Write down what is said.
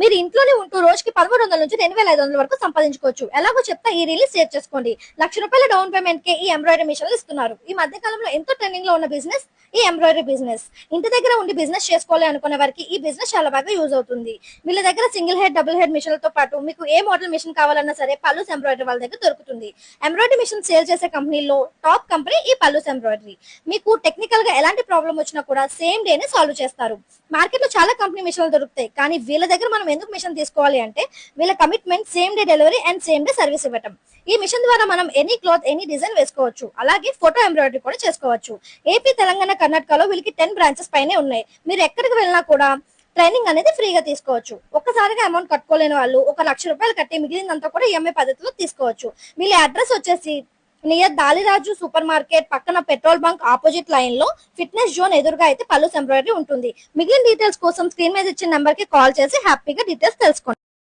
మీరు ఇంట్లోనే ఉంటూ రోజుకి 1300 నుంచి 2500 వరకు సంపాదించుకోవచ్చు. ఎలాగో చెప్తా, ఈ రీల్ షేర్ చేసుకోండి. ₹1,00,000 డౌన్ పేమెంట్ కి ఈ ఎంబ్రాయిడరీ మిషన్లు ఇస్తున్నారు. ఈ మధ్య కాలంలో ఎంతో ట్రెండింగ్ లో ఉన్న బిజినెస్ ఈ ఎంబ్రాయిడరీ బిజినెస్. ఇంటి దగ్గర ఉండి బిజినెస్ చేసుకోవాలి అనుకునే వారికి ఈ బిజినెస్ చాలా బాగా యూజ్ అవుతుంది. వీళ్ళ దగ్గర సింగిల్ హెడ్, డబుల్ హెడ్ మిషన్లతో పాటు మీకు ఏ మోడల్ మిషన్ కావాలన్నా సరే పల్లూస్ ఎంబ్రాయిడరీ వాళ్ళ దగ్గర దొరుకుతుంది. ఎంబ్రాయిడరీ మిషన్ సేల్ చేసే కంపెనీలో టాప్ కంపెనీ ఈ పల్లూస్ ఎంబ్రాయిడరీ. మీకు టెక్నికల్ గా ఎలాంటి ప్రాబ్లం వచ్చినా కూడా సేమ్ డేనే సాల్వ్ చేస్తారు. మార్కెట్ లో చాలా కంపెనీ మిషన్లు దొరుకుతాయి, కానీ వీళ్ళ దగ్గర మనం ఎందుకు మిషన్ తీసుకోవాలి అంటే వీళ్ళ commitment same day delivery and same day service ఇవ్వటం. ఈ మిషన్ ద్వారా మనం ఎనీ క్లాత్, ఎనీ డిజైన్ వేసుకోవచ్చు. అలాగే ఫోటో ఎంబ్రాయిడరీ కూడా చేసుకోవచ్చు. ఏపీ, తెలంగాణ, కర్ణాటకలో వీళ్ళకి 10 బ్రాంచెస్ పైనే ఉన్నాయి. మీరు ఎక్కడికి వెళ్ళినా కూడా ట్రైనింగ్ అనేది ఫ్రీగా తీసుకోవచ్చు. ఒక్కసారిగా అమౌంట్ కట్టుకోలేని వాళ్ళు ₹1,00,000 కట్టి మిగిలినంతా కూడా ఈఎంఐ పద్ధతిలో తీసుకోవచ్చు. వీళ్ళ అడ్రస్ వచ్చేసి నియర్ దాలిరాజు సూపర్ మార్కెట్ పక్కన పెట్రోల్ బంక్ ఆపోజిట్ లైన్ లో ఫిట్నెస్ జోన్ ఎదురుగా అయితే పల్లూస్ ఎంబ్రాయిడరీ ఉంటుంది. మిగిలిన డీటెయిల్స్ కోసం స్క్రీన్ మీద ఇచ్చిన నెంబర్ కి కాల్ చేసి హ్యాపీగా డీటెయిల్స్ తెలుసుకోండి.